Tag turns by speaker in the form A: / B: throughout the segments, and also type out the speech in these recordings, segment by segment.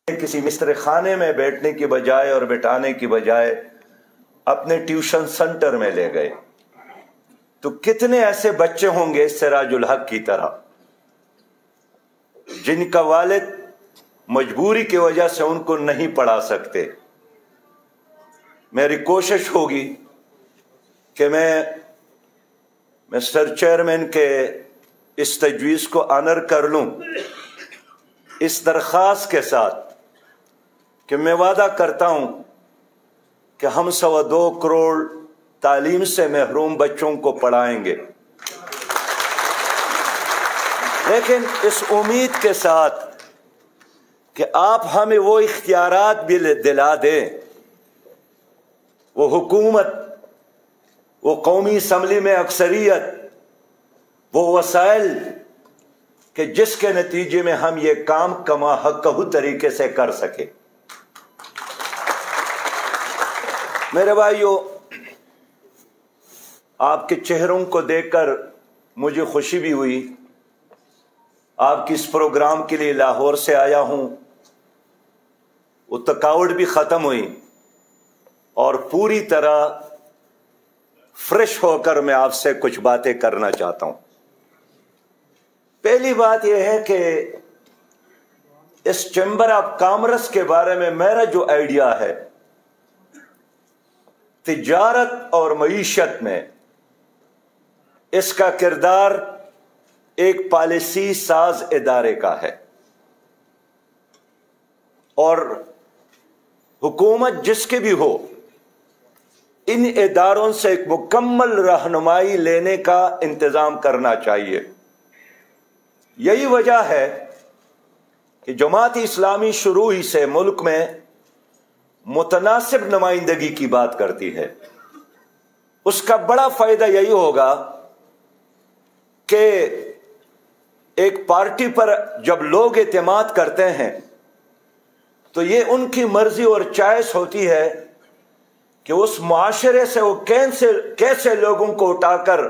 A: किसी मिस्र खाने में बैठने की बजाय और बैठाने की बजाय अपने ट्यूशन सेंटर में ले गए, तो कितने ऐसे बच्चे होंगे सिराजुल हक की तरह जिनका वालिद मजबूरी की वजह से उनको नहीं पढ़ा सकते। मेरी कोशिश होगी कि मैं मिस्टर चेयरमैन के इस तजवीज़ को ऑनर कर लूं, इस दरख्वास्त के साथ कि मैं वादा करता हूं कि हम 2.25 करोड़ तालीम से महरूम बच्चों को पढ़ाएंगे, लेकिन इस उम्मीद के साथ कि आप हमें वो इख्तियारात भी दिला दें, वो हुकूमत, वो कौमी असम्बली में अक्सरियत, वो वसाइल कि जिसके नतीजे में हम ये काम कमा हक़्क़हू तरीके से कर सके। मेरे भाइयों, आपके चेहरों को देखकर मुझे खुशी भी हुई। आपकी इस प्रोग्राम के लिए लाहौर से आया हूं, वो थकावट भी ख़त्म हुई और पूरी तरह फ्रेश होकर मैं आपसे कुछ बातें करना चाहता हूं। पहली बात यह है कि इस चैम्बर ऑफ कॉमर्स के बारे में मेरा जो आइडिया है, तिजारत और मईशत में इसका किरदार एक पॉलिसी साज इदारे का है और हुकूमत जिसकी भी हो, इन इदारों से एक मुकम्मल रहनुमाई लेने का इंतजाम करना चाहिए। यही वजह है कि जमात इस्लामी शुरू ही से मुल्क में मुतनासिब नुमाइंदगी की बात करती है। उसका बड़ा फायदा यही होगा कि एक पार्टी पर जब लोग एतमाद करते हैं तो ये उनकी मर्जी और चॉइस होती है कि उस मुआशरे से वो कैसे लोगों को उठाकर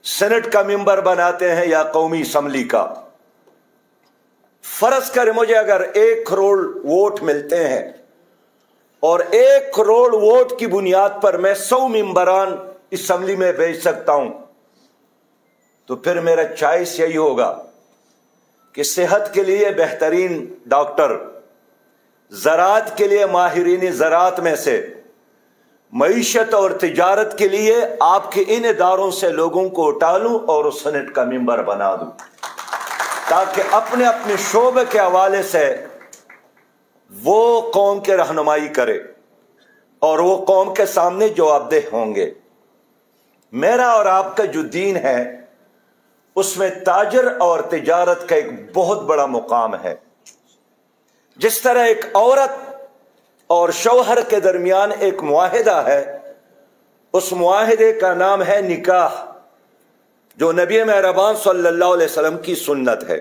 A: सेनेट का मेंबर बनाते हैं या कौमी असम्बली का। फर्ज कर मुझे अगर 1 करोड़ वोट मिलते हैं और 1 करोड़ वोट की बुनियाद पर मैं 100 मेंबरान असम्बली में भेज सकता हूं, तो फिर मेरा चॉइस यही होगा कि सेहत के लिए बेहतरीन डॉक्टर, ज़राअत के लिए माहिरीन ज़राअत में से, मईशत और तिजारत के लिए आपके इन इदारों से लोगों को उठा लूं और उस सेनेट का मेंबर बना दूं, ताकि अपने अपने शोबे के हवाले से वो कौम के रहनुमाई करे और वो कौम के सामने जवाबदेह होंगे। मेरा और आपका जो दीन है उसमें ताजर और तिजारत का एक बहुत बड़ा मुकाम है। जिस तरह एक औरत और शौहर के दरमियान एक मुआहिदा है, उस मुआहिदे का नाम है निकाह, जो नबी मेहरबान सल्लल्लाहु अलैहि वसल्लम की सुन्नत है।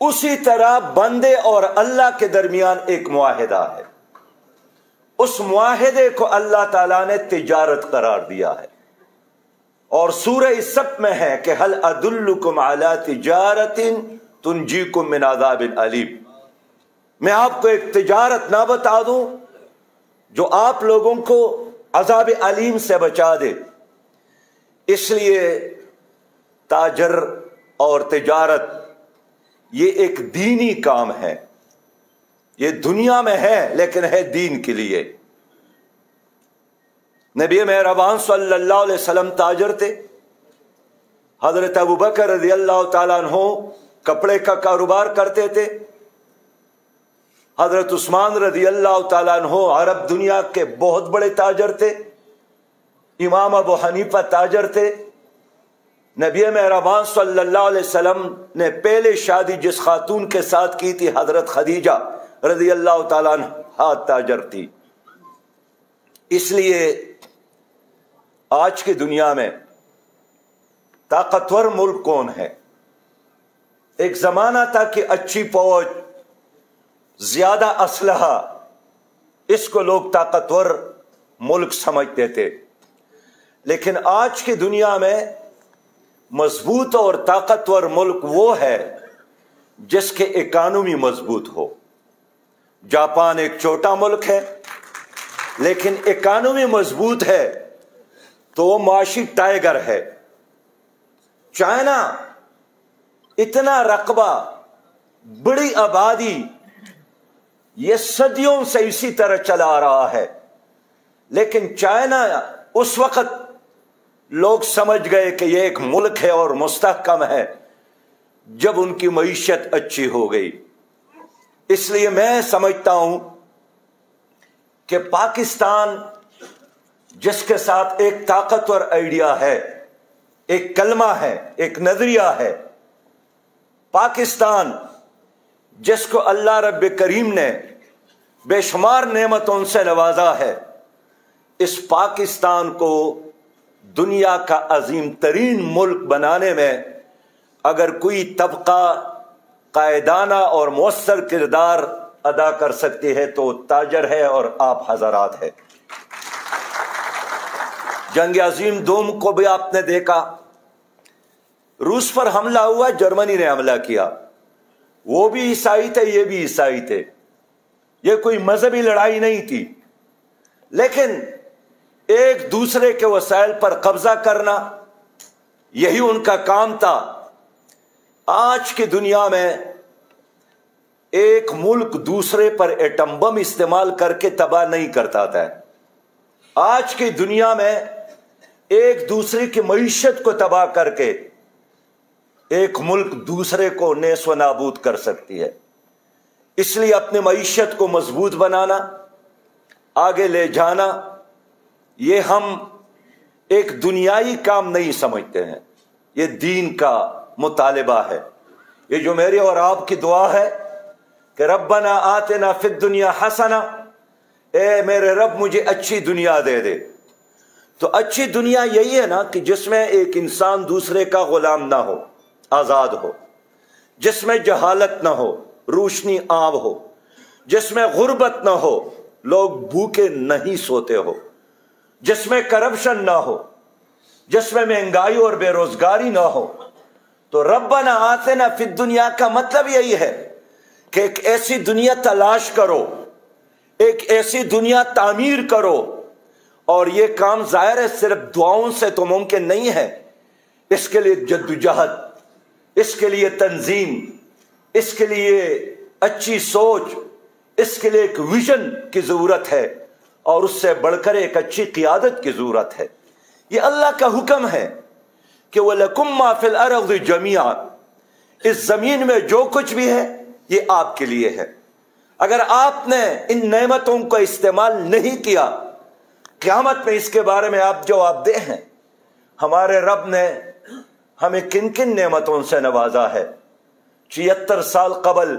A: उसी तरह बंदे और अल्लाह के दरमियान एक मुआहिदा है। उस मुआहिदे को अल्लाह ताला ने तिजारत करार दिया है और सूरह सब में है कि हल अदुल्लुकुम अला तिजारतिन तुंजीकुम मिन अज़ाबिन अलीम। मैं आपको एक तिजारत ना बता दूं जो आप लोगों को अज़ाब अलीम से बचा दे। इसलिए ताजर और तिजारत ये एक दीनी काम है। ये दुनिया में है लेकिन है दीन के लिए। नबी मेहरबान सल्लल्लाहु अलैहि वसल्लम ताजर थे। हजरत अबू बकर रज़ियल्लाहु ताला अन्हु कपड़े का कारोबार करते थे। हजरत उस्मान रज़ियल्लाहु ताला अन्हु अरब दुनिया के बहुत बड़े ताजर थे। इमाम अबू हनीफा ताजर थे। नबी मेहरबान सल्लल्लाहु अलैहि वसल्लम ने पहले शादी जिस खातून के साथ की थी, हजरत खदीजा रज़ियल्लाहु ताला अन्हा ताजर थी। इसलिए आज की दुनिया में ताकतवर मुल्क कौन है? एक जमाना था कि अच्छी फौज, ज्यादा असलहा, इसको लोग ताकतवर मुल्क समझते थे। लेकिन आज की दुनिया में मजबूत और ताकतवर मुल्क वो है जिसके इकानमी मजबूत हो। जापान एक छोटा मुल्क है लेकिन इकॉनमी मजबूत है तो वो माशी टाइगर है। चाइना इतना रकबा, बड़ी आबादी, ये सदियों से इसी तरह चला आ रहा है, लेकिन चाइना उस वक्त लोग समझ गए कि ये एक मुल्क है और मुस्तहकम है जब उनकी मईशत अच्छी हो गई। इसलिए मैं समझता हूं कि पाकिस्तान जिसके साथ एक ताकतवर आइडिया है, एक कलमा है, एक नजरिया है, पाकिस्तान जिसको अल्लाह रब्बे करीम ने बेशुमार नेमतों से नवाजा है, इस पाकिस्तान को दुनिया का अजीम तरीन मुल्क बनाने में अगर कोई तबका कायदाना और मुअस्सर किरदार अदा कर सकती है तो ताजर है और आप हजरात है। जंग अजीम दोम को भी आपने देखा, रूस पर हमला हुआ, जर्मनी ने हमला किया, वो भी ईसाई थे, ये भी ईसाई थे, ये कोई मजहबी लड़ाई नहीं थी, लेकिन एक दूसरे के वसाइल पर कब्जा करना यही उनका काम था। आज की दुनिया में एक मुल्क दूसरे पर एटम बम इस्तेमाल करके तबाह नहीं करता था। आज की दुनिया में एक दूसरे की मईशत को तबाह करके एक मुल्क दूसरे को नेस्व नाबूद कर सकती है। इसलिए अपनी मईशत को मजबूत बनाना, आगे ले जाना, ये हम एक दुनियाई काम नहीं समझते हैं, ये दीन का मुतालिबा है। ये जो मेरी और आपकी दुआ है कि रब्बना आतिना फिद दुनिया हसना, ए मेरे रब मुझे अच्छी दुनिया दे दे। तो अच्छी दुनिया यही है ना कि जिसमें एक इंसान दूसरे का गुलाम ना हो, आजाद हो, जिसमें जहालत ना हो, रोशनी आम हो, जिसमें गुर्बत ना हो, लोग भूखे नहीं सोते हो, जिसमें करप्शन ना हो, जिसमें महंगाई और बेरोजगारी ना हो। तो रब्बना आतिना फिद दुनिया का मतलब यही है कि एक ऐसी दुनिया तलाश करो, एक ऐसी दुनिया तामीर करो। और ये काम जाहिर है सिर्फ दुआओं से तो मुमकिन नहीं है, इसके लिए जद्दोजहद, इसके लिए तंजीम, इसके लिए अच्छी सोच, इसके लिए एक विजन की जरूरत है और उससे बढ़कर एक अच्छी क़ियादत की जरूरत है। ये अल्लाह का हुक्म है कि वलकुम मा फिल अर्ज़ि जमीआ, इस जमीन में जो कुछ भी है ये आपके लिए है। अगर आपने इन नेमतों का इस्तेमाल नहीं किया, क़यामत में इसके बारे में आप जवाबदेह हैं। हमारे रब ने हमें किन किन नेमतों से नवाजा है। 76 साल कबल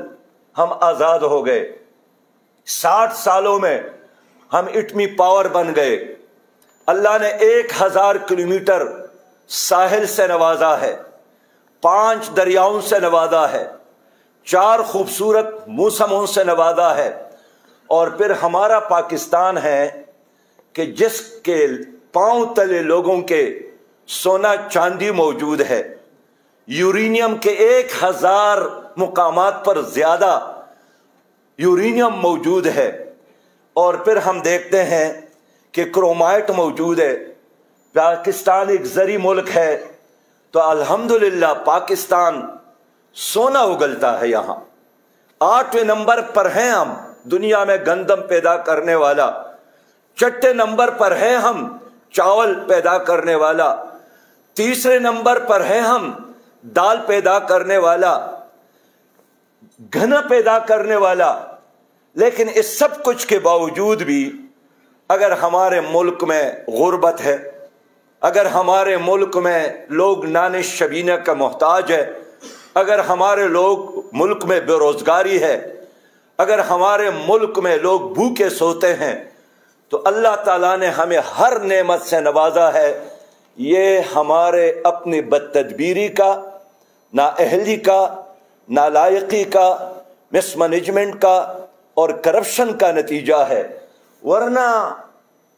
A: हम आज़ाद हो गए, 60 सालों में हम इटमी पावर बन गए। अल्लाह ने 1000 किलोमीटर साहिल से नवाजा है, 5 दरियाओं से नवाजा है, 4 खूबसूरत मौसमों से नवाजा है। और फिर हमारा पाकिस्तान है कि जिसके पांव तले लोगों के सोना चांदी मौजूद है, यूरेनियम के 1000 मुकामात पर ज्यादा यूरेनियम मौजूद है। और फिर हम देखते हैं कि क्रोमाइट मौजूद है। पाकिस्तान एक ज़री मुल्क है तो अल्हम्दुलिल्लाह पाकिस्तान सोना उगलता है। यहाँ 8वें नंबर पर हैं हम दुनिया में गंदम पैदा करने वाला, 6ठे नंबर पर है हम चावल पैदा करने वाला, 3रे नंबर पर है हम दाल पैदा करने वाला, घना पैदा करने वाला। लेकिन इस सब कुछ के बावजूद भी अगर हमारे मुल्क में गुर्बत है, अगर हमारे मुल्क में लोग नाने शबीना का मोहताज है, अगर हमारे मुल्क में बेरोजगारी है, अगर हमारे मुल्क में लोग भूखे सोते हैं, तो अल्लाह ताला ने हमें हर नेमत से नवाजा है। ये हमारे अपनी बदतदबीरी का, नाअहली का, नालायकी का, मिसमैनेजमेंट का और करप्शन का नतीजा है। वरना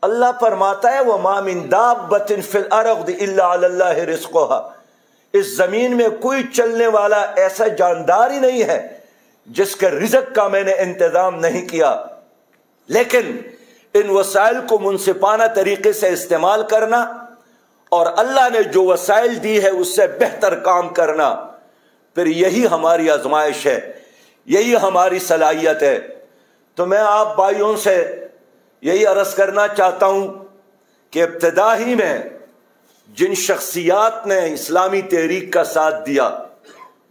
A: अल्लाह फरमाता है व मा मिन दाब्बतिन फिल अर्ज़ि इल्ला अलल्लाहि रिज़्क़ुहा, इस जमीन में कोई चलने वाला ऐसा जानदार ही नहीं है जिसके रिज़्क का मैंने इंतजाम नहीं किया, लेकिन इन वसाइल को मुनसिफाना तरीके से इस्तेमाल करना और अल्लाह ने जो वसाइल दी है उससे बेहतर काम करना, फिर यही हमारी आजमाइश है, यही हमारी सलाहियत है। तो मैं आप भाइयों से यही अर्ज करना चाहता हूं कि इब्तिदाई में जिन शख्सियात ने इस्लामी तहरीक का साथ दिया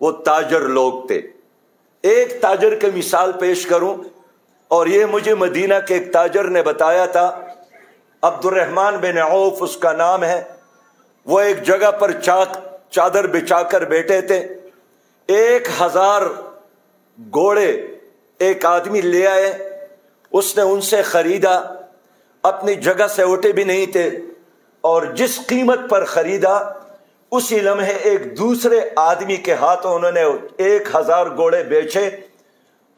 A: वो ताजर लोग थे। एक ताजर की मिसाल पेश करूं, और ये मुझे मदीना के एक ताजर ने बताया था, अब्दुर्रहमान बिन औफ उसका नाम है। वो एक जगह पर चादर बिछाकर बैठे थे। 1000 घोड़े एक आदमी ले आए, उसने उनसे खरीदा, अपनी जगह से उठे भी नहीं थे, और जिस कीमत पर खरीदा उसी लम्हे एक दूसरे आदमी के हाथों उन्होंने 1000 घोड़े बेचे।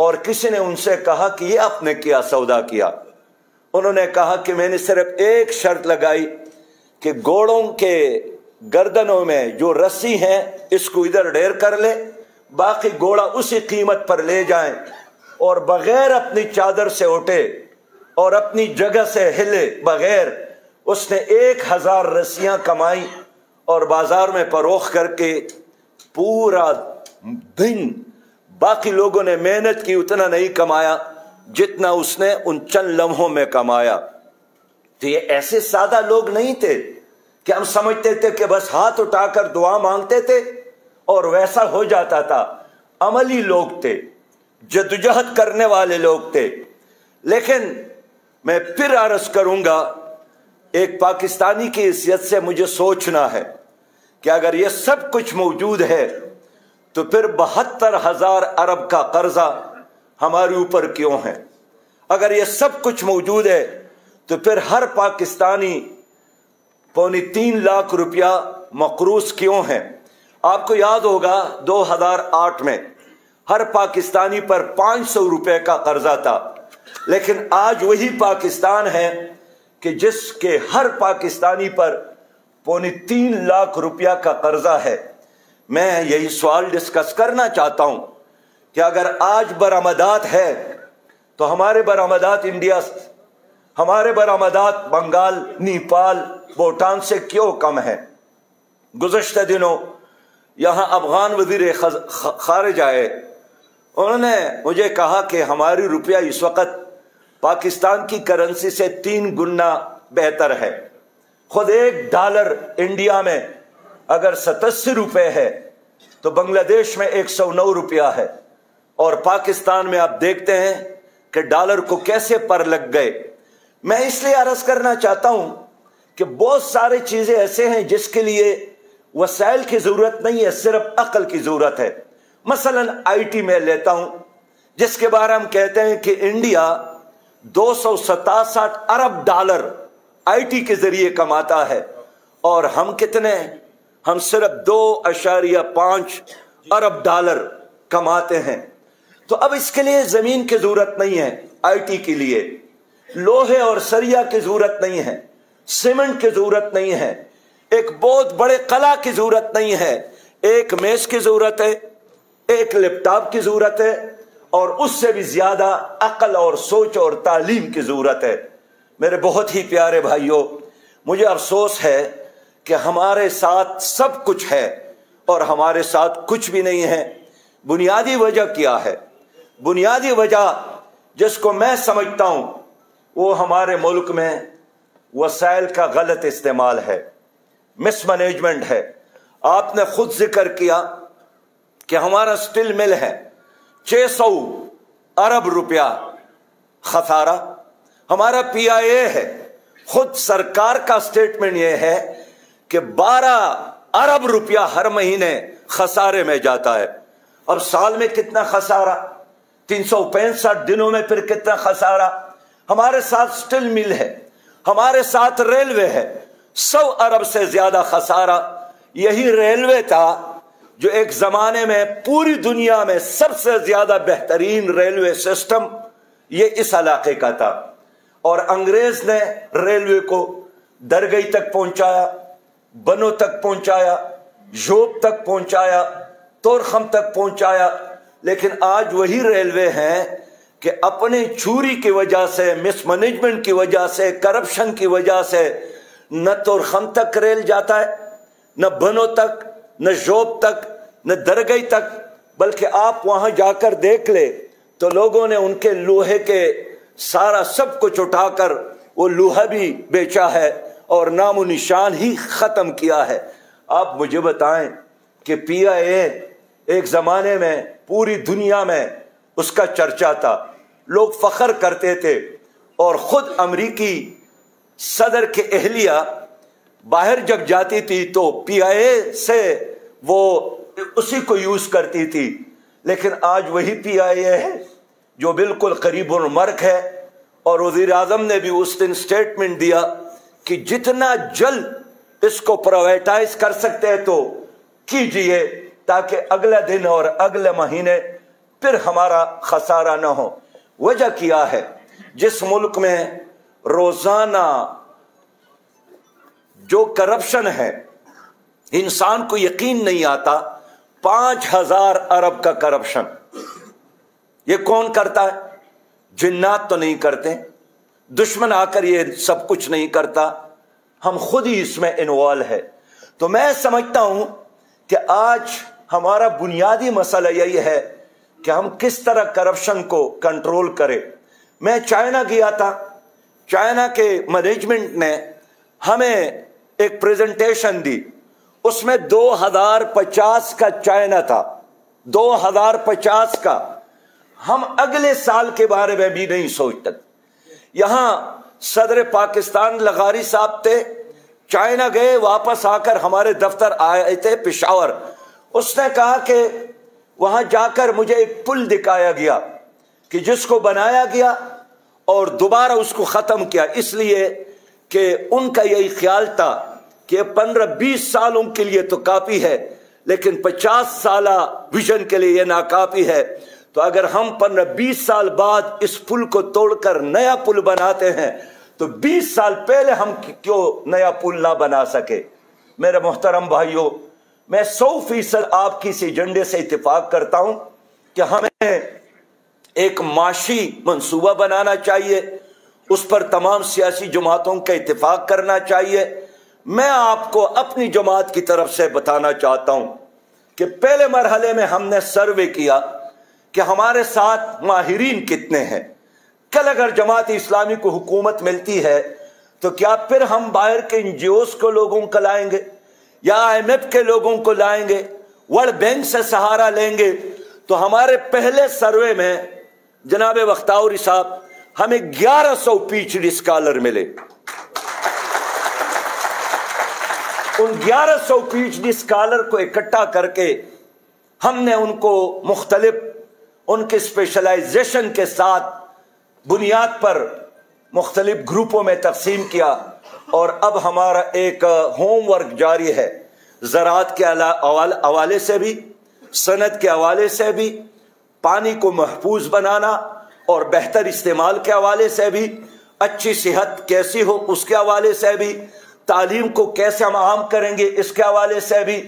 A: और किसी ने उनसे कहा कि ये आपने क्या सौदा किया? उन्होंने कहा कि मैंने सिर्फ एक शर्त लगाई कि घोड़ों के गर्दनों में जो रस्सी है इसको इधर ढेर कर ले, बाकी घोड़ा उसी कीमत पर ले जाएं, और बगैर अपनी चादर से उठे और अपनी जगह से हिले बगैर उसने 1000 रस्सियां कमाई और बाजार में फरोख्त करके पूरा दिन, बाकी लोगों ने मेहनत की उतना नहीं कमाया जितना उसने उन चंद लम्हों में कमाया। तो ये ऐसे सादा लोग नहीं थे कि हम समझते थे कि बस हाथ उठाकर दुआ मांगते थे और वैसा हो जाता था। अमली लोग थे, जद्दोजहद करने वाले लोग थे। लेकिन मैं फिर अर्ज करूंगा, एक पाकिस्तानी की हैसियत से मुझे सोचना है कि अगर ये सब कुछ मौजूद है तो फिर 72,000 अरब का कर्जा हमारे ऊपर क्यों है? अगर ये सब कुछ मौजूद है तो फिर हर पाकिस्तानी 3.25 लाख रुपया मकरूज क्यों है? आपको याद होगा 2008 में हर पाकिस्तानी पर 500 रुपए का कर्जा था, लेकिन आज वही पाकिस्तान है कि जिसके हर पाकिस्तानी पर 3.25 लाख रुपया का कर्जा है। मैं यही सवाल डिस्कस करना चाहता हूं कि अगर आज बरामदात है तो हमारे बरामदात इंडिया, हमारे बरामदात बंगाल, नेपाल, भूटान से क्यों कम है? गुज़श्ता दिनों यहां अफगान वज़ीर खारिजा आए, उन्होंने मुझे कहा कि हमारी रुपया इस वक्त पाकिस्तान की करेंसी से 3 गुना बेहतर है। खुद $1 इंडिया में अगर 87 रुपए है तो बांग्लादेश में 109 रुपया है, और पाकिस्तान में आप देखते हैं कि डॉलर को कैसे पर लग गए। मैं इसलिए अर्ज करना चाहता हूं कि बहुत सारी चीजें ऐसे हैं जिसके लिए वसाइल की जरूरत नहीं है, सिर्फ अक्ल की जरूरत है। मसलन आईटी में लेता हूं, जिसके बारे में हम कहते हैं कि इंडिया 267 अरब डॉलर आईटी के जरिए कमाता है, और हम कितने? हम सिर्फ 2.5 अरब डॉलर कमाते हैं। तो अब इसके लिए जमीन की जरूरत नहीं है, आईटी के लिए लोहे और सरिया की जरूरत नहीं है, सीमेंट की जरूरत नहीं है, एक बहुत बड़े कला की जरूरत नहीं है, एक मेज की जरूरत है, एक लैपटॉप की जरूरत है, और उससे भी ज्यादा अकल और सोच और तालीम की जरूरत है। मेरे बहुत ही प्यारे भाइयों, मुझे अफसोस है कि हमारे साथ सब कुछ है और हमारे साथ कुछ भी नहीं है। बुनियादी वजह क्या है? बुनियादी वजह जिसको मैं समझता हूं वो हमारे मुल्क में वसाइल का गलत इस्तेमाल है, मिसमैनेजमेंट है। आपने खुद जिक्र किया कि हमारा स्टील मिल है 600 अरब रुपया खसारा, हमारा पीआईए है, खुद सरकार का स्टेटमेंट यह है कि 12 अरब रुपया हर महीने खसारे में जाता है। अब साल में कितना खसारा? 365 दिनों में फिर कितना खसारा? हमारे साथ स्टील मिल है, हमारे साथ रेलवे है, 100 अरब से ज्यादा खसारा। यही रेलवे था जो एक जमाने में पूरी दुनिया में सबसे ज्यादा बेहतरीन रेलवे सिस्टम ये इस इलाके का था, और अंग्रेज ने रेलवे को दरगई तक पहुंचाया, बनो तक पहुंचाया, जोब तक पहुंचाया, तोरखम तक पहुंचाया, लेकिन आज वही रेलवे हैं कि अपने चोरी की वजह से, मिसमैनेजमेंट की वजह से, करप्शन की वजह से न तो हम तक रेल जाता है, न बनों तक, न जोब तक, न दरगई तक, बल्कि आप वहां जाकर देख ले तो लोगों ने उनके लोहे के सारा सब कुछ उठाकर वो लोहा भी बेचा है और नामो निशान ही खत्म किया है। आप मुझे बताएं कि PIA एक जमाने में पूरी दुनिया में उसका चर्चा था, लोग फख्र करते थे, और खुद अमेरिकी सदर के अहलिया बाहर जब जाती थी तो PIA से वो उसी को यूज करती थी। लेकिन आज वही PIA है जो बिल्कुल करीबुल मर्ग है, और वज़ीर आज़म ने भी उस दिन स्टेटमेंट दिया कि जितना जल्द इसको प्राइवेटाइज कर सकते हैं तो कीजिए, ताकि अगले दिन और अगले महीने फिर हमारा खसारा ना हो। वजह क्या है, जिस मुल्क में रोजाना जो करप्शन है इंसान को यकीन नहीं आता, 5000 अरब का करप्शन, ये कौन करता है? जिन्नात तो नहीं करते, दुश्मन आकर ये सब कुछ नहीं करता, हम खुद ही इसमें इन्वॉल्व है। तो मैं समझता हूं कि आज हमारा बुनियादी मसला यही है कि हम किस तरह करप्शन को कंट्रोल करें। मैं चाइना गया था, चाइना के मैनेजमेंट ने हमें एक प्रेजेंटेशन दी, उसमें 2050 का चाइना था, 2050 का। हम अगले साल के बारे में भी नहीं सोचते। यहां सदर पाकिस्तान लगारी साहब थे, चाइना गए, वापस आकर हमारे दफ्तर आए थे पेशावर। उसने कहा कि वहां जाकर मुझे एक पुल दिखाया गया कि जिसको बनाया गया और दोबारा उसको खत्म किया, इसलिए कि उनका यही ख्याल था कि 15-20 सालों के लिए तो काफी है, लेकिन 50 साल विजन के लिए यह नाकाफी है। तो अगर हम 15-20 साल बाद इस पुल को तोड़कर नया पुल बनाते हैं तो 20 साल पहले हम क्यों नया पुल ना बना सके। मेरे मोहतरम भाइयों, मैं 100% आपकी इस एजेंडे से इत्तेफाक करता हूं कि हमें एक माशी मंसूबा बनाना चाहिए, उस पर तमाम सियासी जमातों का इत्तेफाक करना चाहिए। मैं आपको अपनी जमात की तरफ से बताना चाहता हूं कि पहले मरहले में हमने सर्वे किया कि हमारे साथ माहिरीन कितने हैं। कल अगर जमात इस्लामी को हुकूमत मिलती है तो क्या फिर हम बाहर के NGOs को लोगों को लाएंगे या IMF के लोगों को लाएंगे, वर्ल्ड बैंक से सहारा लेंगे? तो हमारे पहले सर्वे में जनाब बख्तावरी साहब हमें 1100 PhD स्कॉलर मिले। उन 1100 PhD स्कॉलर को इकट्ठा करके हमने उनको मुख्तलिफ उनके स्पेशलाइजेशन के साथ बुनियाद पर मुख्तलिफ ग्रुपों में तकसीम किया, और अब हमारा एक होमवर्क जारी है, ज़राअत के हवाले से भी, सनत के हवाले से भी, पानी को महफूज बनाना और बेहतर इस्तेमाल के हवाले से भी, अच्छी सेहत कैसी हो उसके हवाले से भी, तालीम को कैसे हम आम करेंगे इसके हवाले से भी,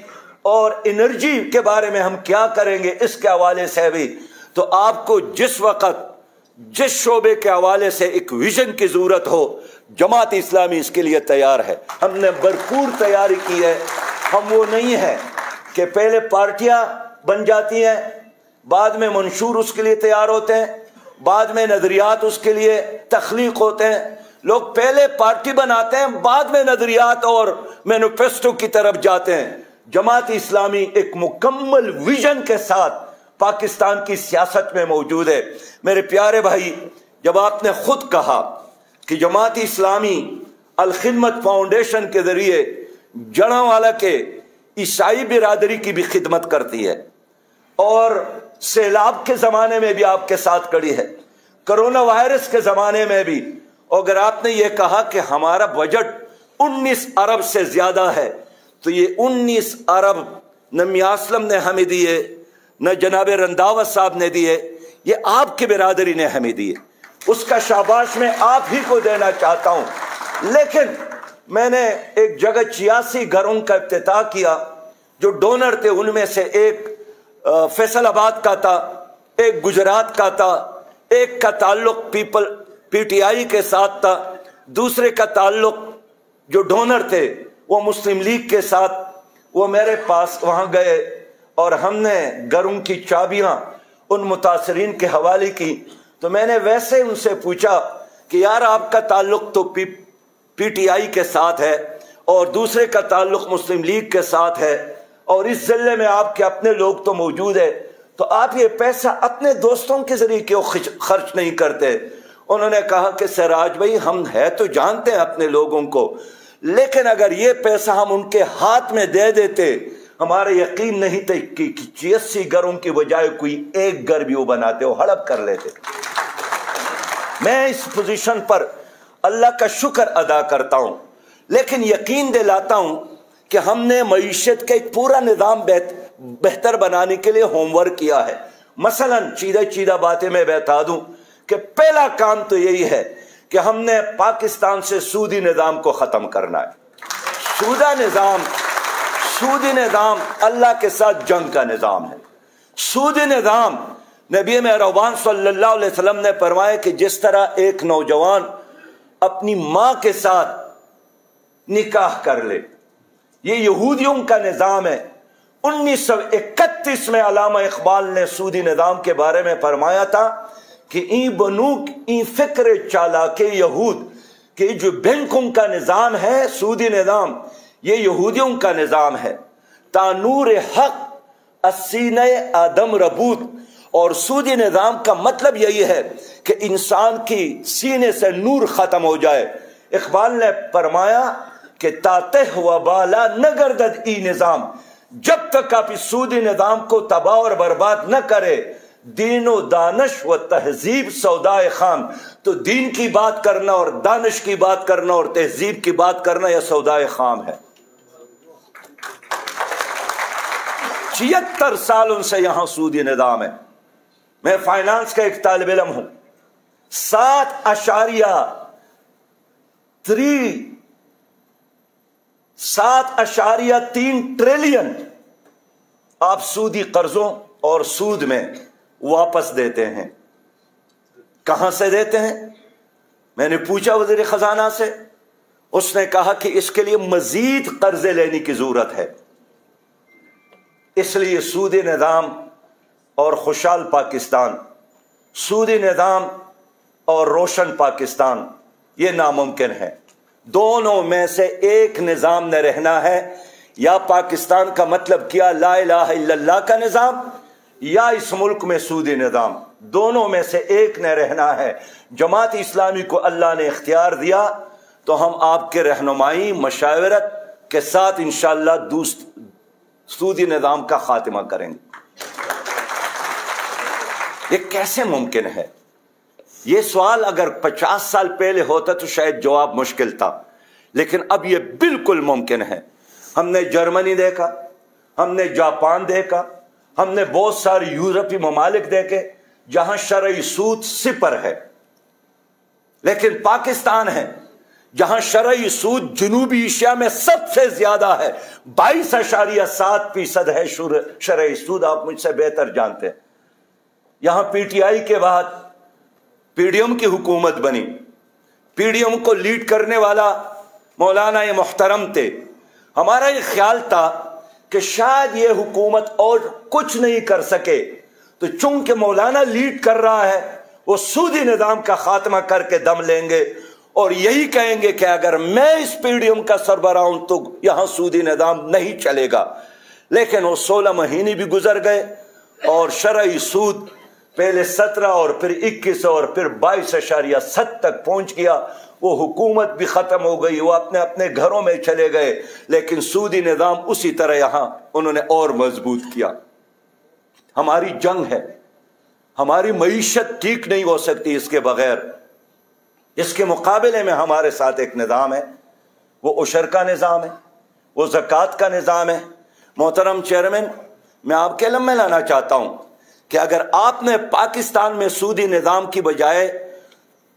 A: और एनर्जी के बारे में हम क्या करेंगे इसके हवाले से भी। तो आपको जिस वक्त जिस शोबे के हवाले से एक विजन की जरूरत हो, जमात इस्लामी इसके लिए तैयार है। हमने भरपूर तैयारी की है। हम वो नहीं है कि पहले पार्टियां बन जाती हैं, बाद में मंशूर उसके लिए तैयार होते हैं, बाद में नजरियात उसके लिए तख्लीक होते हैं। लोग पहले पार्टी बनाते हैं, बाद में नजरियात और मैनिफेस्टो की तरफ जाते हैं। जमात इस्लामी एक मुकम्मल विजन के साथ पाकिस्तान की सियासत में मौजूद है। मेरे प्यारे भाई, जब आपने खुद कहा कि जमात इस्लामी अल खिदमत फाउंडेशन के जरिए जड़ावाला के ईसाई बिरादरी की भी खिदमत करती है और सैलाब के जमाने में भी आपके साथ खड़ी है, कोरोना वायरस के जमाने में भी, अगर आपने ये कहा कि हमारा बजट 19 अरब से ज्यादा है, तो ये 19 अरब न मियां असलम ने हमें दिए, न जनाब रंधावा साहब ने दिए, ये आपकी बिरादरी ने हमें दिए। उसका शाबाश मैं आप ही को देना चाहता हूं। लेकिन मैंने एक जगह 86 घरों का इफ्तिताह किया, जो डोनर थे उनमें से एक फैसलाबाद का था, एक गुजरात का था, एक का ताल्लुक PTI के साथ था, दूसरे का ताल्लुक जो डोनर थे वो मुस्लिम लीग के साथ। वो मेरे पास वहां गए और हमने घरों की चाबियां उन मुतासरीन के हवाले की। तो मैंने वैसे उनसे पूछा कि यार आपका ताल्लुक तो PTI के साथ है और दूसरे का ताल्लुक मुस्लिम लीग के साथ है, और इस जिले में आपके अपने लोग तो मौजूद है, तो आप ये पैसा अपने दोस्तों के जरिए क्यों खर्च नहीं करते? उन्होंने कहा कि सिराज भाई, हम है तो जानते हैं अपने लोगों को, लेकिन अगर ये पैसा हम उनके हाथ में दे देते, हमारे यकीन नहीं थे कि 80 घरों की बजाय कोई एक घर भी वो बनाते, वो हड़प कर लेते। मैं इस पोजीशन पर अल्लाह का शुक्र अदा करता हूं, लेकिन यकीन दिलाता हूं कि हमने मईशत का एक पूरा निज़ाम बेहतर बनाने के लिए होमवर्क किया है। मसलन चीदा बातें मैं बता दूं कि पहला काम तो यही है कि हमने पाकिस्तान से सूदी निज़ाम को ख़त्म करना है। सूदी निज़ाम अल्लाह के साथ जंग का निज़ाम है। सूदी निज़ाम, नबी मेहरबान सल्लल्लाहु अलैहि वसल्लम ने फरमाया कि जिस तरह एक नौजवान अपनी माँ के साथ निकाह कर ले, ये यहूदियों का निज़ाम है। 1931 में अल्लामा इकबाल ने सूदी निज़ाम के बारे में फरमाया था कि ई बनूक ई फिक्र चालाके यहूद, कि जो बैंकों का निज़ाम है सूदी निज़ाम, ये यहूदियों का निज़ाम है। तानूर हक अस्सीने आदम रबूत, और सूदी निज़ाम का मतलब यही है कि इंसान की सीने से नूर खत्म हो जाए। इकबाल ने फरमाया कि ताते हुआ बाला नगरदद ई निज़ाम, जब तक आप इस सूदी निज़ाम को तबाह और बर्बाद न करे, दीनो दानश व तहजीब सौदाए खाम, तो दीन की बात करना और दानिश की बात करना और तहजीब की बात करना यह सौदाए खाम है। 76 सालों से यहां सूदी निज़ाम है। मैं फाइनेंस का एक तालिब इल्म हूं। 7.3 ट्रिलियन आप सूदी कर्जों और सूद में वापस देते हैं। कहां से देते हैं? मैंने पूछा वज़ीर खजाना से, उसने कहा कि इसके लिए मजीद कर्जे लेने की जरूरत है। इसलिए सूदी निज़ाम और खुशहाल पाकिस्तान, सूदी निज़ाम और रोशन पाकिस्तान, ये नामुमकिन है। दोनों में से एक निज़ाम न रहना है। या पाकिस्तान का मतलब क्या ला इलाहा इल्लल्लाह का निज़ाम, या इस मुल्क में सूदी निज़ाम, दोनों में से एक न रहना है। जमात इस्लामी को अल्लाह ने इख्तियार दिया, तो हम आपके रहनुमाई मशावरत के साथ इंशाअल्लाह सूदी निज़ाम का खात्मा करेंगे। ये कैसे मुमकिन है? ये सवाल अगर 50 साल पहले होता तो शायद जवाब मुश्किल था, लेकिन अब ये बिल्कुल मुमकिन है। हमने जर्मनी देखा, हमने जापान देखा, हमने बहुत सारे यूरोपीय ममालिक देखे जहां शरई सूद 0 है, लेकिन पाकिस्तान है जहां शरई सूद जनूबी एशिया में सबसे ज्यादा है। 22.7% है शरई सूद। आप मुझसे बेहतर जानते हैं। यहां PTI के बाद PDM की हुकूमत बनी। PDM को लीड करने वाला मौलाना ये मोहतरम थे। हमारा ये ख्याल था कि शायद ये हुकूमत और कुछ नहीं कर सके, तो चूंकि मौलाना लीड कर रहा है, वो सूदी निज़ाम का खात्मा करके दम लेंगे और यही कहेंगे कि अगर मैं इस PDM का सरबराह हूं तो यहां सूदी निज़ाम नहीं चलेगा। लेकिन वो 16 महीने भी गुजर गए और शरई सूद पहले 17 और फिर 21 और फिर 22.7 तक पहुंच गया। वो हुकूमत भी खत्म हो गई, वो अपने अपने घरों में चले गए, लेकिन सूदी निज़ाम उसी तरह यहां उन्होंने और मजबूत किया। हमारी जंग है, हमारी मईशत ठीक नहीं हो सकती इसके बगैर। इसके मुकाबले में हमारे साथ एक निज़ाम है, वो उशर का निज़ाम है, वो ज़कात का निज़ाम है। मोहतरम चेयरमैन, मैं आपके इल्म में लाना चाहता हूं कि अगर आपने पाकिस्तान में सूदी निज़ाम की बजाय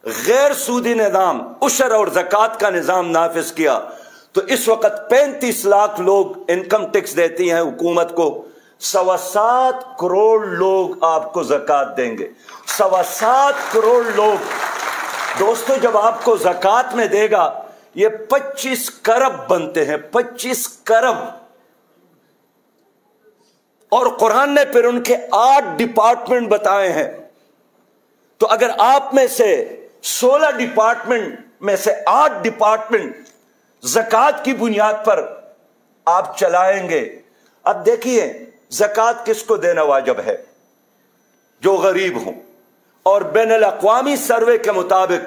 A: गैर सूदी निज़ाम उशर और ज़कात का निज़ाम नाफिज किया, तो इस वक्त 35 लाख लोग इनकम टैक्स देती हैं हुकूमत को, 7.25 करोड़ लोग आपको ज़कात देंगे। 7.25 करोड़ लोग दोस्तों जब आपको ज़कात में देगा, ये 25 करब बनते हैं, 25 करब। और कुरान ने फिर उनके 8 डिपार्टमेंट बताए हैं। तो अगर आप में से 16 डिपार्टमेंट में से 8 डिपार्टमेंट ज़कात की बुनियाद पर आप चलाएंगे। अब देखिए ज़कात किसको देना वाजिब है? जो गरीब हों। और बैनुल अक़वामी सर्वे के मुताबिक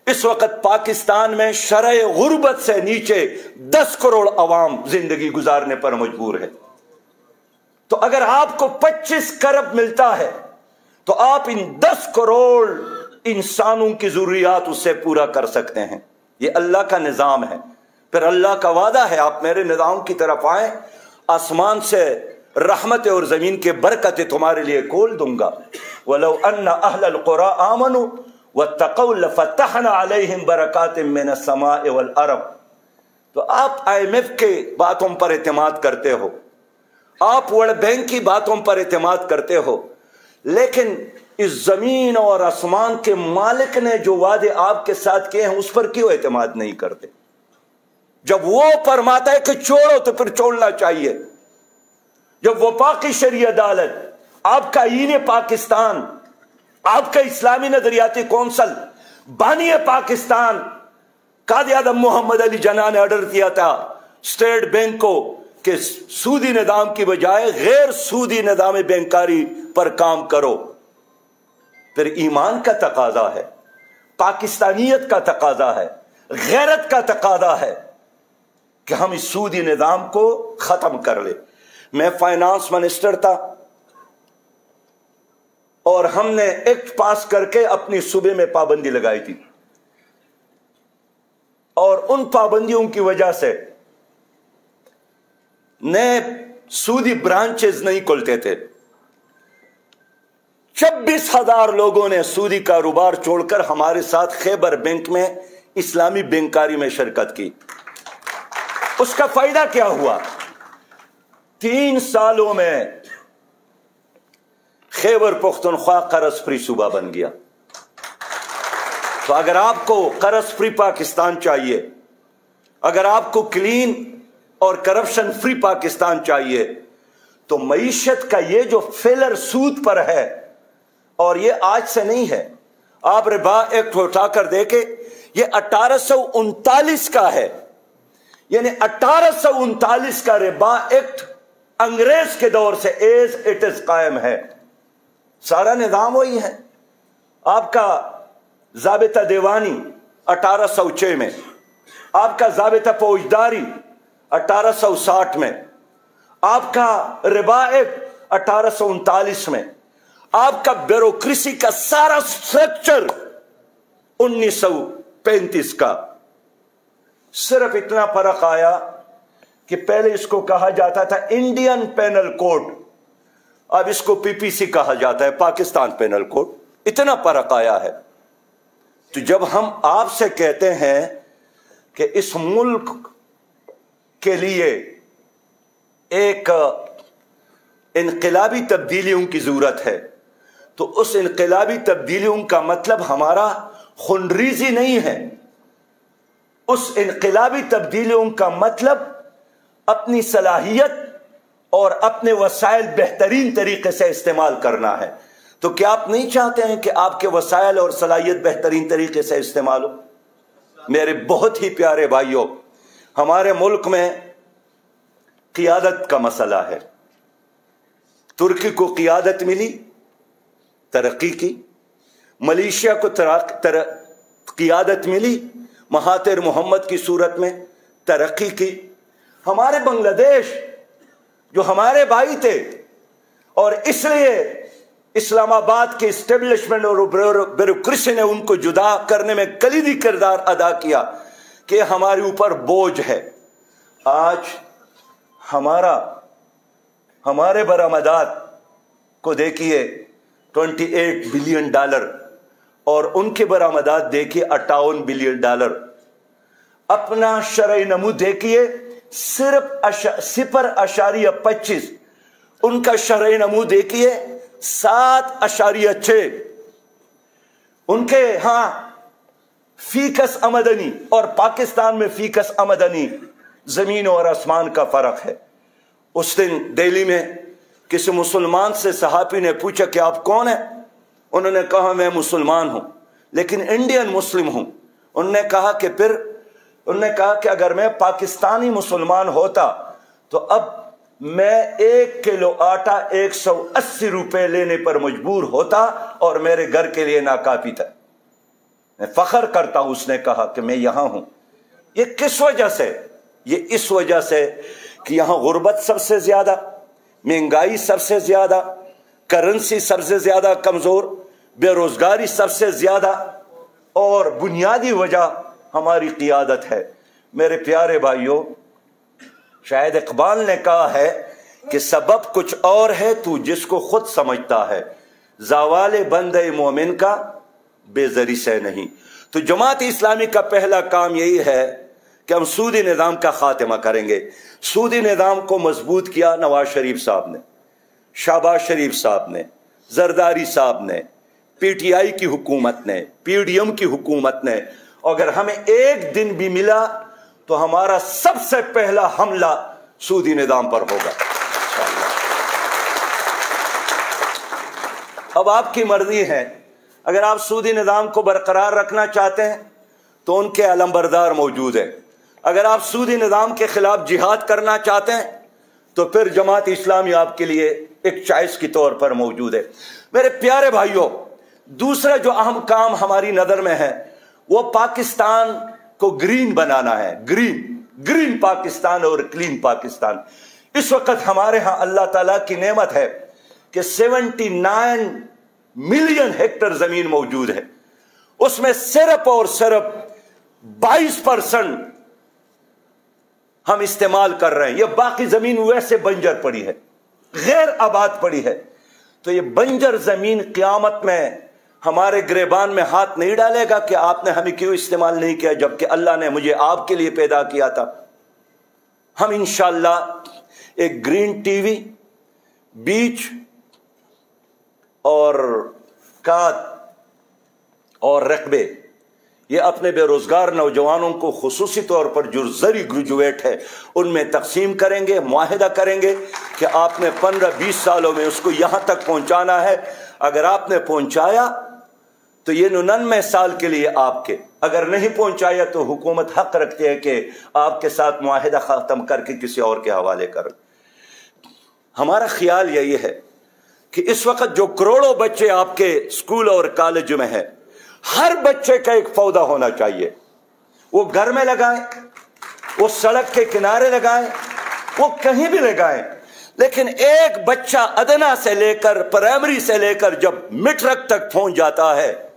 A: इस वक्त पाकिस्तान में शरह गुर्बत से नीचे 10 करोड़ अवाम जिंदगी गुजारने पर मजबूर है। तो अगर आपको 25 करब मिलता है तो आप इन 10 करोड़ इंसानों की जरूरियात उससे पूरा कर सकते हैं। ये अल्लाह का निज़ाम है। फिर अल्लाह का वादा है, आप मेरे निज़ाम की तरफ आए, आसमान से रहमत और ज़मीन के बरकतें तुम्हारे लिए खोल दूंगा। वलौ अन्ना अहलल क़ुरा आमनु वत्तक़ौ लफ़तहना अलैहिम बरकातिम मिनस समाइ वल अर्द। तो आप IMF के बातों पर एतमाद करते हो, आप वर्ल्ड बैंक की बातों पर एतमाद करते हो, लेकिन इस जमीन और आसमान के मालिक ने जो वादे आपके साथ किए हैं उस पर क्यों एतमाद नहीं करते? जब वो फरमाता है कि छोड़ो तो फिर छोड़ना चाहिए। जब वफाकी शरी अदालत, आपका आईन पाकिस्तान, आपका इस्लामी नजरियाती कौंसल, बानी पाकिस्तान कायद आज़म मोहम्मद अली जिन्ना ने ऑर्डर किया था स्टेट बैंक को कि सूदी निज़ाम की बजाय गैर सूदी निज़ाम बैंकारी पर काम करो। फिर ईमान का तकाजा है, पाकिस्तानियत का तकाजा है, गैरत का तकाजा है कि हम इस सूदी निज़ाम को खत्म कर ले। मैं फाइनेंस मिनिस्टर था और हमने एक्ट पास करके अपनी सूबे में पाबंदी लगाई थी, और उन पाबंदियों की वजह से नए सूदी ब्रांचेस नहीं खुलते थे। 26,000 लोगों ने सूदी कारोबार छोड़कर हमारे साथ खैबर बैंक में इस्लामी बैंकारी में शिरकत की। उसका फायदा क्या हुआ? 3 सालों में खैबर पख्तूनख्वा कर्ज फ्री सूबा बन गया। तो अगर आपको कर्ज फ्री पाकिस्तान चाहिए, अगर आपको क्लीन और करप्शन फ्री पाकिस्तान चाहिए, तो मईशत का ये जो फेलर सूद पर है, और ये आज से नहीं है, आप रिबा एक्ट उठाकर देखे, ये 1839 का है। यानी 1839 का रिबा एक्ट अंग्रेज के दौर से एज इट इज कायम है। सारा निजाम वही है। आपका ज़ाबिता दीवानी 1806 में, आपका ज़ाबिता फौजदारी 1860 में, आपका रिबा एक्ट 1839 में, आपका ब्यूरोक्रेसी का सारा स्ट्रक्चर 1935 का। सिर्फ इतना फर्क आया कि पहले इसको कहा जाता था इंडियन पेनल कोड, अब इसको PPC कहा जाता है, पाकिस्तान पेनल कोड। इतना फर्क आया है। तो जब हम आपसे कहते हैं कि इस मुल्क के लिए एक इनकलाबी तब्दीलियों की जरूरत है, तो उस इनकलाबी तब्दीलियों का मतलब हमारा खुनरीजी नहीं है। उस इनकलाबी तब्दीलियों का मतलब अपनी सलाहियत और अपने वसाइल बेहतरीन तरीके से इस्तेमाल करना है। तो क्या आप नहीं चाहते हैं कि आपके वसाइल और सलाहियत बेहतरीन तरीके से इस्तेमाल हो? मेरे बहुत ही प्यारे भाइयों, हमारे मुल्क में क़ियादत का मसला है। तुर्की को क़ियादत मिली, तरक्की की। मलेशिया को क़ियादत मिली, महातिर मोहम्मद की सूरत में तरक्की की। हमारे बांग्लादेश जो हमारे भाई थे, और इसलिए इस्लामाबाद के इस्टेब्लिशमेंट और ब्यूरोक्रेसी ने उनको जुदा करने में कलीदी किरदार अदा किया कि हमारे ऊपर बोझ है। आज हमारे बरामदात को देखिए $28 बिलियन, और उनके बरामदात देखिए $58 बिलियन। अपना शरई नमू देखिए सिर्फ 0.25। उनका शरई नमू देखिए 7.6। उनके यहां फीकस आमदनी और पाकिस्तान में फीकस आमदनी जमीन और आसमान का फर्क है। उस दिन दिल्ली में किसी मुसलमान से सहाबी ने पूछा कि आप कौन हैं? उन्होंने कहा मैं मुसलमान हूं लेकिन इंडियन मुस्लिम हूं। उन्होंने कहा कि अगर मैं पाकिस्तानी मुसलमान होता तो अब मैं 1 किलो आटा 180 रुपए लेने पर मजबूर होता और मेरे घर के लिए नाकाफी था। मैं फख्र करता हूं, उसने कहा कि मैं यहां हूं। ये किस वजह से? ये इस वजह से कि यहां गुर्बत सबसे ज्यादा, महंगाई सबसे ज्यादा, करेंसी सबसे ज्यादा कमजोर, बेरोजगारी सबसे ज्यादा, और बुनियादी वजह हमारी क़ियादत है। मेरे प्यारे भाइयों, शायद इकबाल ने कहा है कि सबब कुछ और है तू जिसको खुद समझता है, ज़वाले बंदे मोमिन का बेजरी से नहीं। तो जमात इस्लामी का पहला काम यही है कि हम सूदी निज़ाम का खात्मा करेंगे। सूदी निज़ाम को मजबूत किया नवाज शरीफ साहब ने, शहबाज शरीफ साहब ने, जरदारी साहब ने, पीटीआई की हुकूमत ने, पीडीएम की हुकूमत ने। अगर हमें एक दिन भी मिला तो हमारा सबसे पहला हमला सूदी निज़ाम पर होगा। अब आपकी मर्जी है, अगर आप सूदी निज़ाम को बरकरार रखना चाहते हैं तो उनके अलमबरदार मौजूद हैं। अगर आप सूदी निज़ाम के खिलाफ जिहाद करना चाहते हैं तो फिर जमात इस्लामी आपके लिए एक चॉइस के तौर पर मौजूद है। मेरे प्यारे भाइयों, दूसरा जो अहम काम हमारी नजर में है वो पाकिस्तान को ग्रीन बनाना है। ग्रीन पाकिस्तान और क्लीन पाकिस्तान। इस वक्त हमारे यहां अल्लाह ताला की नेमत है कि 79 मिलियन हेक्टेयर जमीन मौजूद है। उसमें सिर्फ और सिर्फ 22% हम इस्तेमाल कर रहे हैं। यह बाकी जमीन वैसे बंजर पड़ी है, गैर आबाद पड़ी है। तो ये बंजर जमीन क़यामत में हमारे गिरबान में हाथ नहीं डालेगा कि आपने हमें क्यों इस्तेमाल नहीं किया, जबकि अल्लाह ने मुझे आपके लिए पैदा किया था। हम इंशाअल्लाह एक ग्रीन टीवी, बीच और कात और रकबे, ये अपने बेरोजगार नौजवानों को खुसूसी तौर पर जो जरी ग्रेजुएट है उनमें तकसीम करेंगे। मुआहिदा करेंगे कि आपने 15-20 सालों में उसको यहां तक पहुंचाना है। अगर आपने पहुंचाया तो ये 99 साल के लिए आपके, अगर नहीं पहुंचाया तो हुकूमत हक रखती है कि आपके साथ मुआहिदा खत्म करके किसी और के हवाले कर। हमारा ख्याल यही है कि इस वक्त जो करोड़ों बच्चे आपके स्कूल और कॉलेज में हैं, हर बच्चे का एक पौधा होना चाहिए। वो घर में लगाएं, वो सड़क के किनारे लगाएं, वो कहीं भी लगाएं, लेकिन एक बच्चा अदना से लेकर प्राइमरी से लेकर जब मैट्रिक तक पहुंच जाता है,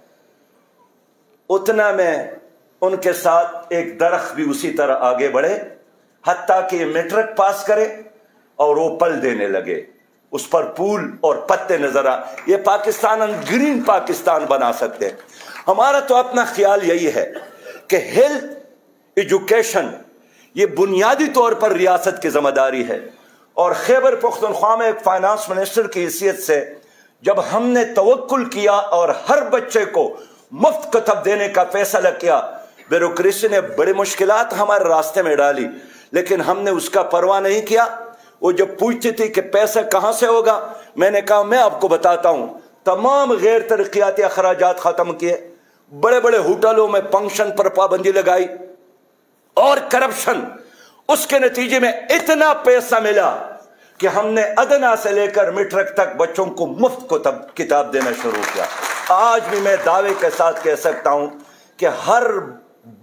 A: उतना में उनके साथ एक दरख्त भी उसी तरह आगे बढ़े, हत्ता कि मैट्रिक पास करे और वो पल देने लगे, उस पर फूल और पत्ते नजर आ। ये पाकिस्तान हम ग्रीन पाकिस्तान बना सकते हैं। हमारा तो अपना ख्याल यही है कि हेल्थ, एजुकेशन ये बुनियादी तौर पर रियासत की जिम्मेदारी है। और खैबर पख्तूनख्वा में एक फाइनेंस मिनिस्टर की हैसियत से जब हमने तवक्कुल किया और हर बच्चे को मुफ्त किताब देने का फैसला किया, ब्यूरोक्रेसी ने बड़ी मुश्किलात हमारे रास्ते में डाली, लेकिन हमने उसका परवाह नहीं किया। वो जब पूछती थी कि पैसा कहां से होगा, मैंने कहा मैं आपको बताता हूं। तमाम गैर तरक्याती अखराजात खत्म किए, बड़े बड़े होटलों में फंक्शन पर पाबंदी लगाई और करप्शन। उसके नतीजे में इतना पैसा मिला कि हमने अदना से लेकर मैट्रिक तक बच्चों को मुफ्त को किताब देना शुरू किया। आज भी मैं दावे के साथ कह सकता हूं कि हर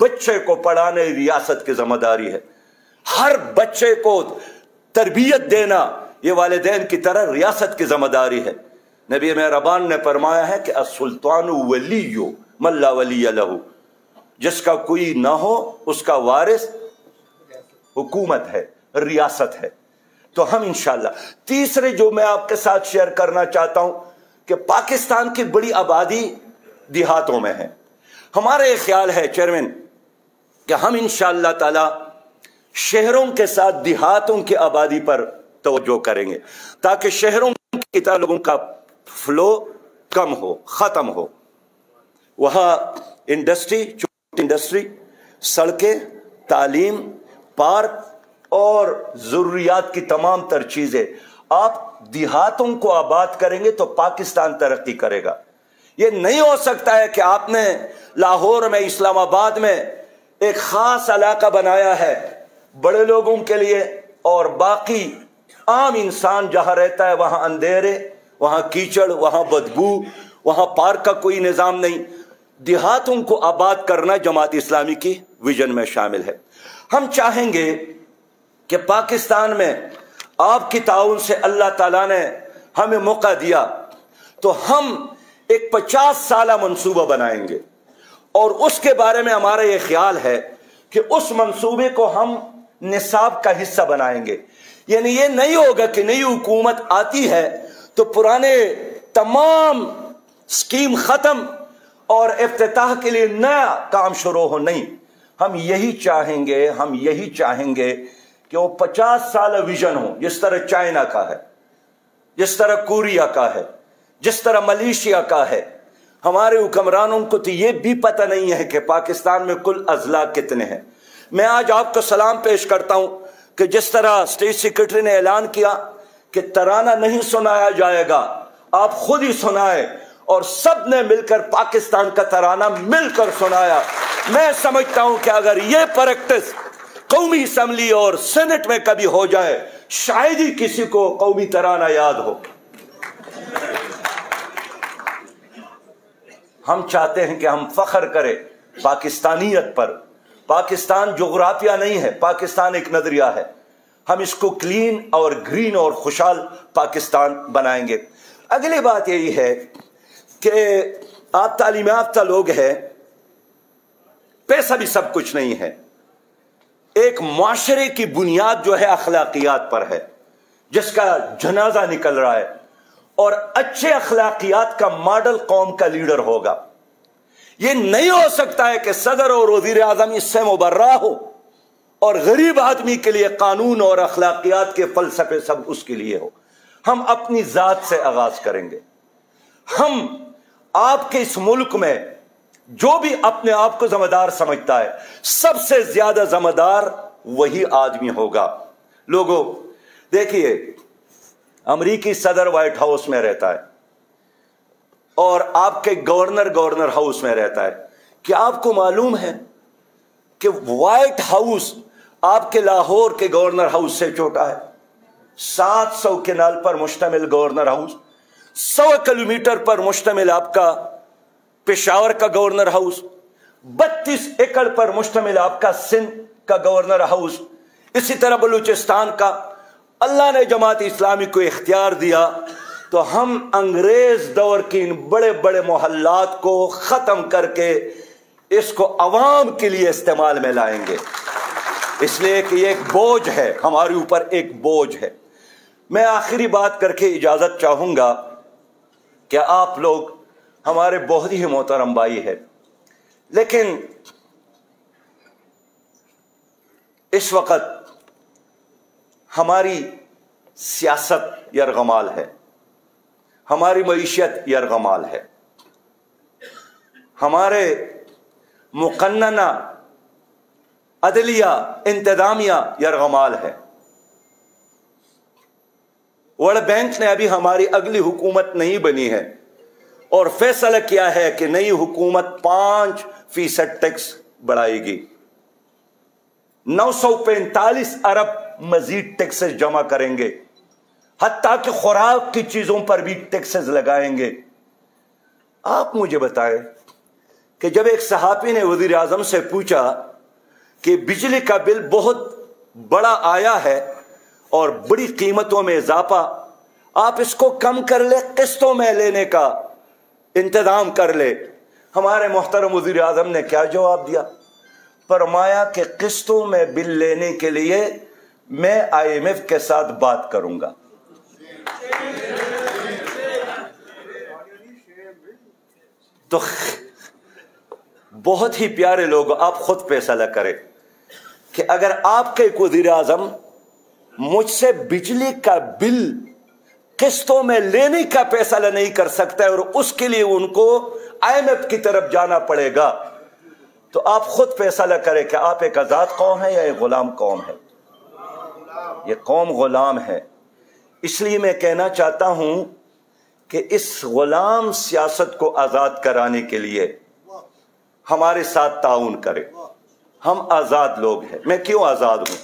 A: बच्चे को पढ़ाने रियासत की जिम्मेदारी है। हर बच्चे को तरबियत देना ये वालिदैन की तरह रियासत की जिम्मेदारी है। नबी मेहरबान ने फरमाया है कि असुल्तानु वलिय्यु मल्ला वलिय लहू, जिसका कोई ना हो उसका वारिस हुकूमत है, रियासत है। तो हम इंशाअल्लाह तीसरे जो मैं आपके साथ शेयर करना चाहता हूं कि पाकिस्तान की बड़ी आबादी देहातों में है। हमारा ये ख्याल है चेयरमैन कि हम इंशाअल्लाह ताला शहरों के साथ देहातों की आबादी पर तवज्जो करेंगे, ताकि शहरों की तरह लोगों का फ्लो कम हो, ख़त्म हो। वहाँ इंडस्ट्री, छोटी इंडस्ट्री, सड़कें, तालीम, पार्क और ज़रूरियात की तमाम तर चीज़ें, आप देहातों को आबाद करेंगे तो पाकिस्तान तरक्की करेगा। ये नहीं हो सकता है कि आपने लाहौर में, इस्लामाबाद में एक ख़ास इलाका बनाया है बड़े लोगों के लिए, और बाकी आम इंसान जहाँ रहता है वहाँ अंधेरे, वहाँ कीचड़, वहाँ बदबू, वहाँ पार्क का कोई निज़ाम नहीं। देहातों को आबाद करना जमात इस्लामी की विजन में शामिल है। हम चाहेंगे कि पाकिस्तान में आपकी ताउन से अल्लाह ताला ने हमें मौका दिया तो हम एक 50 साला मंसूबा बनाएंगे, और उसके बारे में हमारा ये ख्याल है कि उस मंसूबे को हम निसाब का हिस्सा बनाएंगे। यानी ये नहीं होगा कि नई हुकूमत आती है तो पुराने तमाम स्कीम खत्म और इफ्तिताह के लिए नया काम शुरू हो, नहीं। हम यही चाहेंगे कि वो 50 साल विजन हो, जिस तरह चाइना का है, जिस तरह कोरिया का है, जिस तरह मलेशिया का है। हमारे हुक्मरानों को तो ये भी पता नहीं है कि पाकिस्तान में कुल अजला कितने हैं। मैं आज आपको सलाम पेश करता हूं कि जिस तरह स्टेट सेक्रेटरी ने ऐलान किया कि तराना नहीं सुनाया जाएगा, आप खुद ही सुनाए, और सब ने मिलकर पाकिस्तान का तराना मिलकर सुनाया। मैं समझता हूं कि अगर ये प्रैक्टिस कौमी असम्बली और सेनेट में कभी हो जाए, शायद ही किसी को कौमी तराना याद हो। हम चाहते हैं कि हम फख्र करें पाकिस्तानियत पर। पाकिस्तान जोग्राफिया नहीं है, पाकिस्तान एक नजरिया है। हम इसको क्लीन और ग्रीन और खुशहाल पाकिस्तान बनाएंगे। अगली बात यही है कि आप तालीम याफ्ता लोग हैं, पैसा भी सब कुछ नहीं है। एक माशरे की बुनियाद जो है अखलाकियात पर है, जिसका जनाजा निकल रहा है, और अच्छे अखलाकियात का मॉडल कौम का लीडर होगा। यह नहीं हो सकता है कि सदर और वजीर आजम इससे मुबर्रा हो और गरीब आदमी के लिए कानून और अखलाकियात के फलसफे सब उसके लिए हो। हम अपनी जात से आगाज करेंगे। हम आपके इस मुल्क में जो भी अपने आप को जिम्मेदार समझता है, सबसे ज्यादा जिम्मेदार वही आदमी होगा। लोगों देखिए, अमरीकी सदर व्हाइट हाउस में रहता है और आपके गवर्नर हाउस में रहता है। क्या आपको मालूम है कि व्हाइट हाउस आपके लाहौर के गवर्नर हाउस से छोटा है? 700 केनाल पर मुश्तमिल गवर्नर हाउस, 100 किलोमीटर पर मुश्तमिल आपका पेशावर का गवर्नर हाउस, 32 एकड़ पर मुश्तमिल आपका सिंध का गवर्नर हाउस, इसी तरह बलूचिस्तान का। अल्लाह ने जमात इस्लामी को इख्तियार दिया तो हम अंग्रेज दौर की इन बड़े बड़े मोहल्लात को खत्म करके इसको अवाम के लिए इस्तेमाल में लाएंगे, इसलिए कि ये एक बोझ है हमारे ऊपर, एक बोझ है। मैं आखिरी बात करके इजाजत चाहूंगा कि आप लोग हमारे बहुत ही मोहतरम भाई है, लेकिन इस वक्त हमारी सियासत यरगमाल है, हमारी मईशत यरगमाल है, हमारे मुकन्नना अदलिया इंतजामिया यरगमाल है। वर्ल्ड बैंक ने अभी हमारी अगली हुकूमत नहीं बनी है और फैसला किया है कि नई हुकूमत 5% टैक्स बढ़ाएगी, 945 अरब मजीद टैक्सेस जमा करेंगे, हत्ता कि खुराक की चीजों पर भी टैक्सेस लगाएंगे। आप मुझे बताएं कि जब एक सहाफी ने वजीर आजम से पूछा कि बिजली का बिल बहुत बड़ा आया है और बड़ी कीमतों में इजाफा, आप इसको कम कर ले, किस्तों में लेने का इंतजाम कर ले। हमारे मोहतरम वजीर आजम ने क्या जवाब दिया? फरमाया कि किस्तों में बिल लेने के लिए मैं IMF के साथ बात करूंगा। तो बहुत ही प्यारे लोग, आप खुद फैसला करें कि अगर आपके एक वजीर आजम मुझसे बिजली का बिल किस्तों में लेने का फैसला नहीं कर सकता है और उसके लिए उनको IMF की तरफ जाना पड़ेगा, तो आप खुद फैसला करें कि आप एक आजाद कौम है या एक गुलाम कौम है। ये कौम गुलाम है। इसलिए मैं कहना चाहता हूं कि इस गुलाम सियासत को आजाद कराने के लिए हमारे साथ ताउन करें। हम आजाद लोग हैं। मैं क्यों आजाद हूं?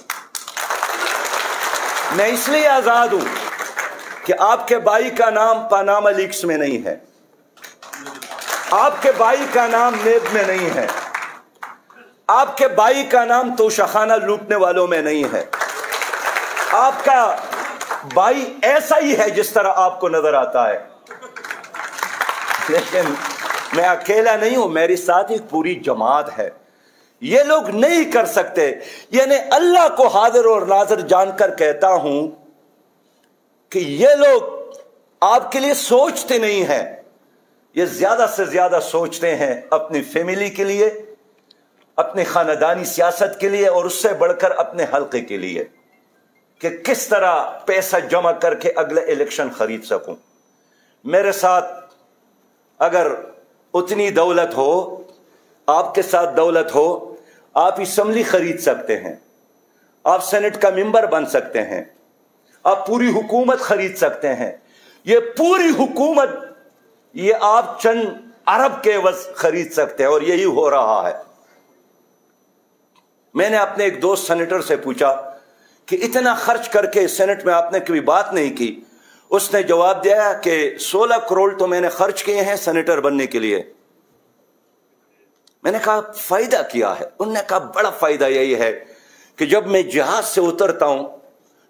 A: मैं इसलिए आजाद हूं कि आपके भाई का नाम पनामा लीक्स में नहीं है, आपके भाई का नाम नेब में नहीं है, आपके भाई का नाम तोशाखाना लूटने वालों में नहीं है। आपका भाई ऐसा ही है जिस तरह आपको नजर आता है, लेकिन मैं अकेला नहीं हूं, मेरे साथ एक पूरी जमात है। ये लोग नहीं कर सकते। यानी अल्लाह को हाजिर और नाज़िर जानकर कहता हूं कि ये लोग आपके लिए सोचते नहीं हैं, ये ज्यादा से ज्यादा सोचते हैं अपनी फैमिली के लिए, अपने खानदानी सियासत के लिए और उससे बढ़कर अपने हल्के के लिए कि किस तरह पैसा जमा करके अगले इलेक्शन खरीद सकूं। मेरे साथ अगर उतनी दौलत हो, आपके साथ दौलत हो, आप असेंबली खरीद सकते हैं, आप सेनेट का मेंबर बन सकते हैं, आप पूरी हुकूमत खरीद सकते हैं। ये पूरी हुकूमत ये आप चंद अरब के एवज खरीद सकते हैं और यही हो रहा है। मैंने अपने एक दोस्त सेनेटर से पूछा कि इतना खर्च करके सेनेट में आपने कभी बात नहीं की। उसने जवाब दिया कि 16 करोड़ तो मैंने खर्च किए हैं सेनेटर बनने के लिए। मैंने कहा फायदा क्या है? उन्होंने कहा बड़ा फायदा यही है कि जब मैं जहाज से उतरता हूं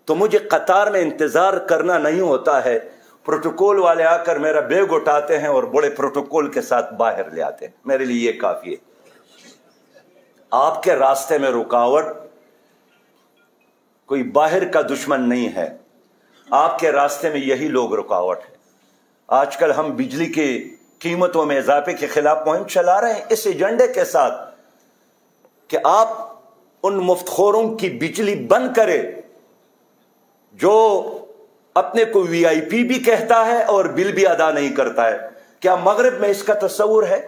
A: तो मुझे कतार में इंतजार करना नहीं होता है। प्रोटोकॉल वाले आकर मेरा बैग उठाते हैं और बड़े प्रोटोकॉल के साथ बाहर ले आते हैं। मेरे लिए ये काफी है। आपके रास्ते में रुकावट कोई बाहर का दुश्मन नहीं है, आपके रास्ते में यही लोग रुकावट है। आजकल हम बिजली की कीमतों में इजाफे के खिलाफ मुहिम चला रहे हैं इस एजेंडे के साथ कि आप उन मुफ्तखोरों की बिजली बंद करें जो अपने को VIP भी कहता है और बिल भी अदा नहीं करता है। क्या मगरिब में इसका तस्वुर है?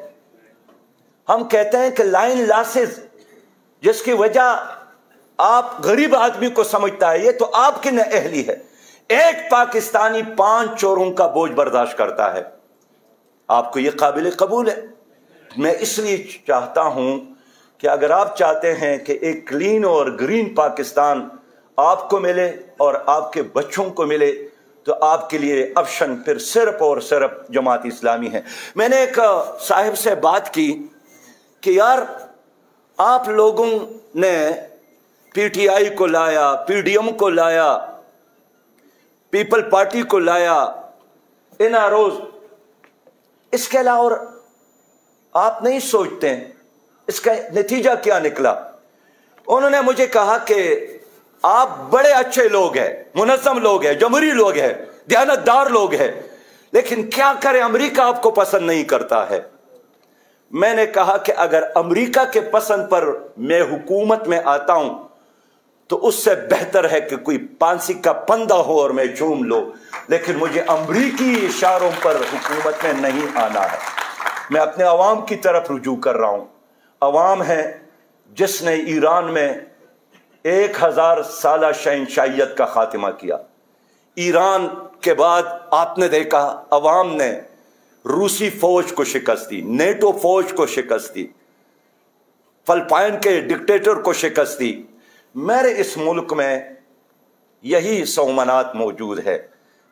A: हम कहते हैं कि लाइन लॉसेस, जिसकी वजह आप गरीब आदमी को समझता है, ये तो आपकी नाअहली है। एक पाकिस्तानी 5 चोरों का बोझ बर्दाश्त करता है। आपको यह काबिल कबूल है? मैं इसलिए चाहता हूं कि अगर आप चाहते हैं कि एक क्लीन और ग्रीन पाकिस्तान आपको मिले और आपके बच्चों को मिले, तो आपके लिए ऑप्शन फिर सिर्फ और सिर्फ जमात इस्लामी है। मैंने एक साहिब से बात की कि यार आप लोगों ने PTI को लाया, PDM को लाया, पीपल पार्टी को लाया, NROs, इसके अलावा और आप नहीं सोचते इसका नतीजा क्या निकला? उन्होंने मुझे कहा कि आप बड़े अच्छे लोग हैं, मुनज़्ज़म लोग हैं, जमहूरी लोग हैं, दयानतदार लोग हैं, लेकिन क्या करें अमेरिका आपको पसंद नहीं करता है। मैंने कहा कि अगर अमेरिका के पसंद पर मैं हुकूमत में आता हूं तो उससे बेहतर है कि कोई फांसी का फंदा हो और मैं चूम लो, लेकिन मुझे अमरीकी इशारों पर हुकूमत में नहीं आना है। मैं अपने अवाम की तरफ रुजू कर रहा हूं। अवाम है जिसने ईरान में 1000 साला शहंशाहियत का खात्मा किया। ईरान के बाद आपने देखा अवाम ने रूसी फौज को शिकस्त दी, नेटो फौज को शिकस्त दी, फिलिपाइन के डिक्टेटर को शिकस्त दी। मेरे इस मुल्क में यही सौमनात मौजूद है।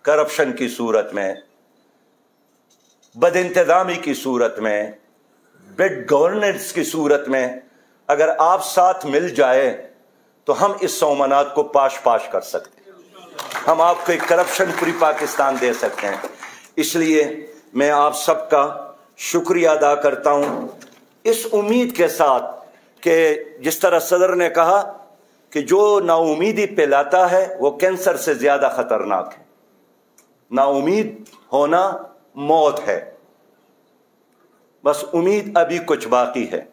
A: करप्शन की सूरत में, बदइंतजामी की सूरत में, बेड गवर्नेंस की सूरत में अगर आप साथ मिल जाए तो हम इस सौमनात को पाश पाश कर सकते हैं। हम आपको एक करप्शन फ्री पाकिस्तान दे सकते हैं। इसलिए मैं आप सबका शुक्रिया अदा करता हूं इस उम्मीद के साथ कि जिस तरह सदर ने कहा कि जो नाउमीदी फैलाता है वो कैंसर से ज्यादा खतरनाक है। नाउमीद होना मौत है, बस उम्मीद अभी कुछ बाकी है।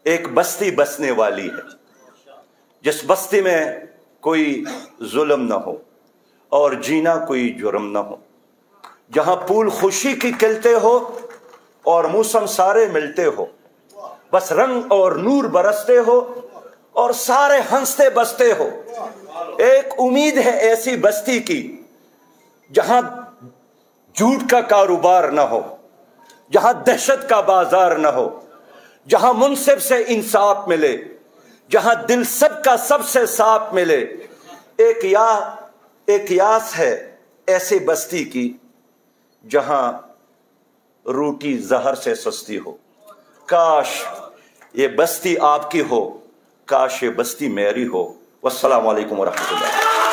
A: एक बस्ती बसने वाली है, जिस बस्ती में कोई जुल्म न हो और जीना कोई जुर्म न हो, जहां फूल खुशी की खिलते हो और मौसम सारे मिलते हो, बस रंग और नूर बरसते हो और सारे हंसते बसते हो। एक उम्मीद है ऐसी बस्ती की जहां झूठ का कारोबार न हो, जहां दहशत का बाजार न हो, जहां मुनसिफ से इंसाफ मिले, जहां दिल सबका सबसे साफ मिले। एक यास है ऐसी बस्ती की जहां रोटी जहर से सस्ती हो। काश ये बस्ती आपकी हो, काश ये बस्ती मेरी हो। वस्सलामु अलैकुम व रहमतुल्लाह।